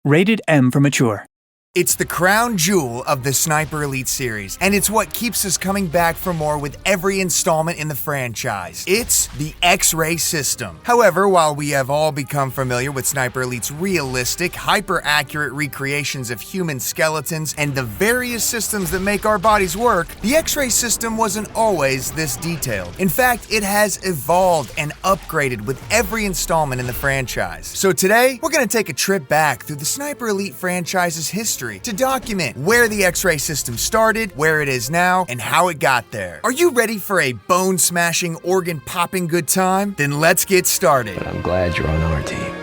Rated M for mature. It's the crown jewel of the Sniper Elite series, and it's what keeps us coming back for more with every installment in the franchise. It's the X-ray system. However, while we have all become familiar with Sniper Elite's realistic, hyper-accurate recreations of human skeletons and the various systems that make our bodies work, the X-ray system wasn't always this detailed. In fact, it has evolved and upgraded with every installment in the franchise. So today, we're going to take a trip back through the Sniper Elite franchise's history to document where the X-ray system started, where it is now, and how it got there. Are you ready for a bone-smashing, organ-popping good time? Then let's get started. But I'm glad you're on our team.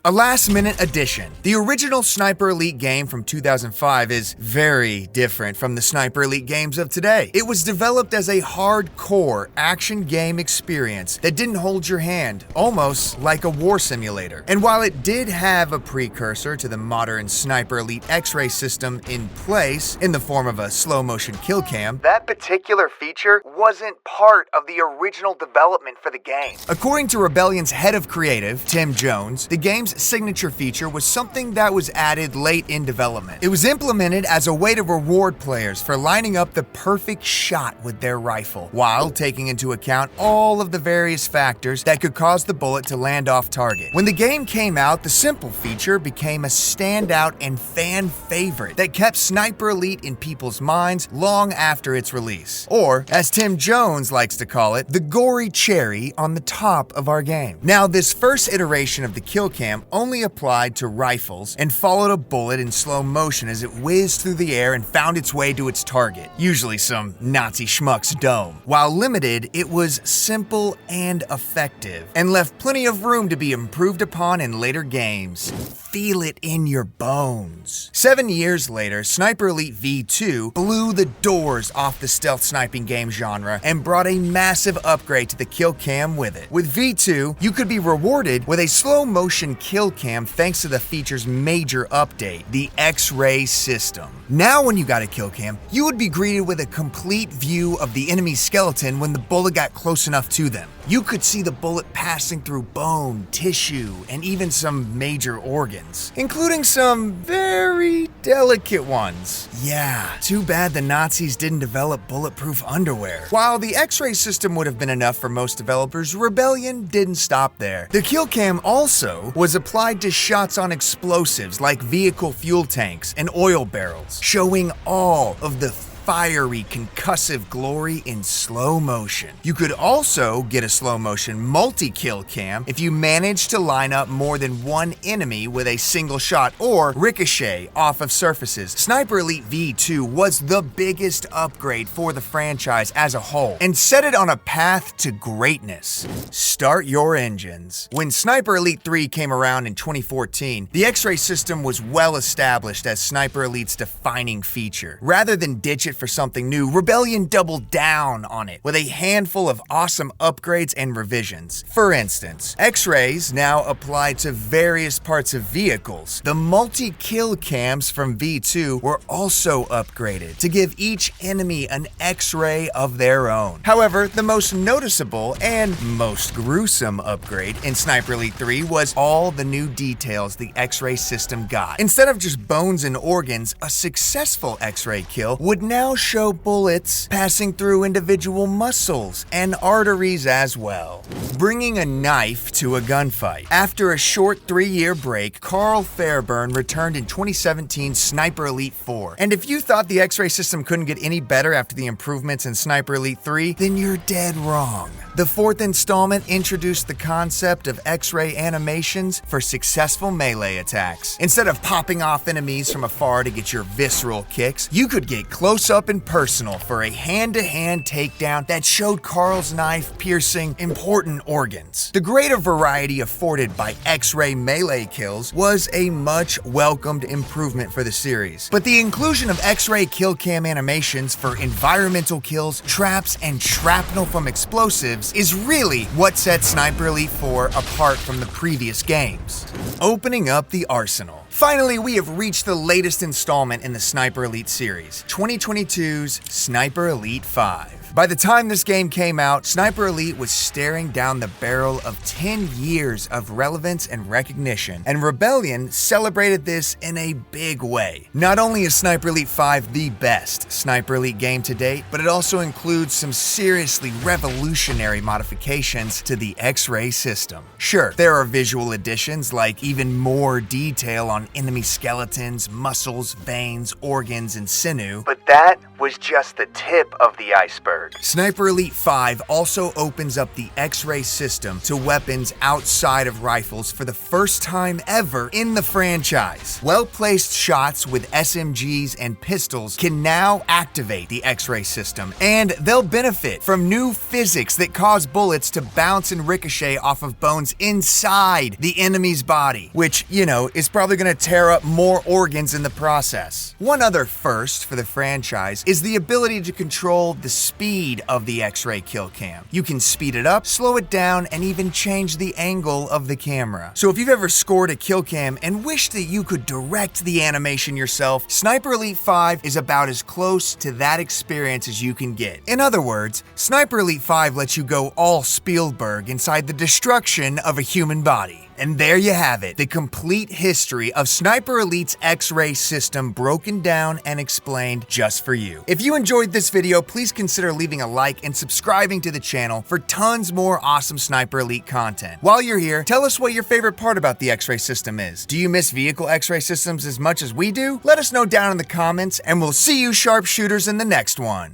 A last-minute addition. The original Sniper Elite game from 2005 is very different from the Sniper Elite games of today. It was developed as a hardcore action game experience that didn't hold your hand, almost like a war simulator. And while it did have a precursor to the modern Sniper Elite X-ray system in place in the form of a slow-motion kill cam, that particular feature wasn't part of the original development for the game. According to Rebellion's head of creative, Tim Jones, the game's signature feature was something that was added late in development. It was implemented as a way to reward players for lining up the perfect shot with their rifle, while taking into account all of the various factors that could cause the bullet to land off target. When the game came out, the simple feature became a standout and fan favorite that kept Sniper Elite in people's minds long after its release. Or, as Tim Jones likes to call it, the gory cherry on the top of our game. Now, this first iteration of the kill cam only applied to rifles and followed a bullet in slow motion as it whizzed through the air and found its way to its target, usually some Nazi schmuck's dome. While limited, it was simple and effective, and left plenty of room to be improved upon in later games. Feel it in your bones. 7 years later, Sniper Elite V2 blew the doors off the stealth sniping game genre and brought a massive upgrade to the kill cam with it. With V2, you could be rewarded with a slow motion kill cam thanks to the feature's major update, the X-ray system. Now when you got a kill cam, you would be greeted with a complete view of the enemy's skeleton when the bullet got close enough to them. You could see the bullet passing through bone, tissue, and even some major organs, including some very delicate ones. Yeah, too bad the Nazis didn't develop bulletproof underwear. While the X-ray system would have been enough for most developers, Rebellion didn't stop there. The kill cam also was applied to shots on explosives like vehicle fuel tanks and oil barrels, showing all of the fiery, concussive glory in slow motion. You could also get a slow motion multi-kill cam if you managed to line up more than one enemy with a single shot or ricochet off of surfaces. Sniper Elite V2 was the biggest upgrade for the franchise as a whole and set it on a path to greatness. Start your engines. When Sniper Elite 3 came around in 2014, the X-ray system was well established as Sniper Elite's defining feature. Rather than ditch it for something new, Rebellion doubled down on it with a handful of awesome upgrades and revisions. For instance, X-rays now apply to various parts of vehicles. The multi-kill cams from V2 were also upgraded to give each enemy an X-ray of their own. However, the most noticeable and most gruesome upgrade in Sniper Elite 3 was all the new details the X-ray system got. Instead of just bones and organs, a successful X-ray kill would now show bullets passing through individual muscles and arteries as well, bringing a knife to a gunfight. After a short 3-year break, Carl Fairburn returned in 2017's Sniper Elite 4. And if you thought the X-ray system couldn't get any better after the improvements in Sniper Elite 3, then you're dead wrong. The fourth installment introduced the concept of X-ray animations for successful melee attacks. Instead of popping off enemies from afar to get your visceral kicks, you could get close up and personal for a hand-to-hand takedown that showed Carl's knife piercing important organs. The greater variety afforded by X-ray melee kills was a much welcomed improvement for the series. But the inclusion of X-ray kill cam animations for environmental kills, traps, and shrapnel from explosives is really what sets Sniper Elite 4 apart from the previous games, opening up the arsenal. Finally, we have reached the latest installment in the Sniper Elite series. 2023 2022's Sniper Elite 5. By the time this game came out, Sniper Elite was staring down the barrel of 10 years of relevance and recognition, and Rebellion celebrated this in a big way. Not only is Sniper Elite 5 the best Sniper Elite game to date, but it also includes some seriously revolutionary modifications to the X-ray system. Sure, there are visual additions like even more detail on enemy skeletons, muscles, veins, organs, and sinew, but that was just the tip of the iceberg. Sniper Elite 5 also opens up the X-ray system to weapons outside of rifles for the first time ever in the franchise. Well-placed shots with SMGs and pistols can now activate the X-ray system, and they'll benefit from new physics that cause bullets to bounce and ricochet off of bones inside the enemy's body, which, is probably going to tear up more organs in the process. One other first for the franchise is the ability to control the speed of the X-ray kill cam. You can speed it up, slow it down, and even change the angle of the camera. So if you've ever scored a kill cam and wished that you could direct the animation yourself, Sniper Elite 5 is about as close to that experience as you can get. In other words, Sniper Elite 5 lets you go all Spielberg inside the destruction of a human body. And there you have it, the complete history of Sniper Elite's X-ray system broken down and explained just for you. If you enjoyed this video, please consider leaving a like and subscribing to the channel for tons more awesome Sniper Elite content. While you're here, tell us what your favorite part about the X-ray system is. Do you miss vehicle X-ray systems as much as we do? Let us know down in the comments, and we'll see you sharpshooters in the next one.